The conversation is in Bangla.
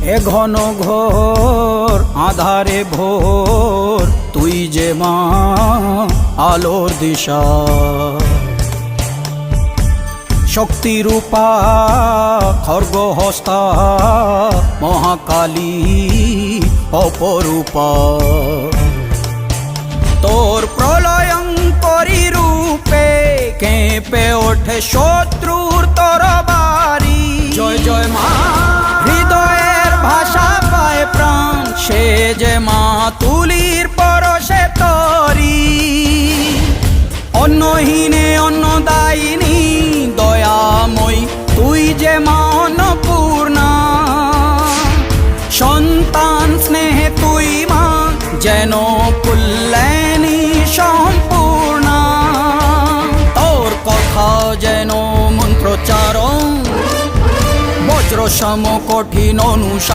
এ ঘন ঘোর আধারে ভোর তুই যে মা আলোর দিশা, শক্তিরূপা খর্গহস্তা মহাকালী অপরূপা। তোর প্রলয়ঙ্করী রূপে কেঁপে ওঠে শত্রুর তরবারি। জয় জয় মা, হৃদয়ের ভাষা পায় প্রাণ, সে যে মা তুলির পরশে তরি। অন্নহীনে অন্নদায়িনী দয়াময়ী, তুই যে মা অন্নপূর্ণা। সন্তান স্নেহে তুই মা যেন কল্যাণী সম্পূর্ণা। তোর কথা যেন মন্ত্রোচ্চারণ, বজ্র সম কঠিন অনুশাসন।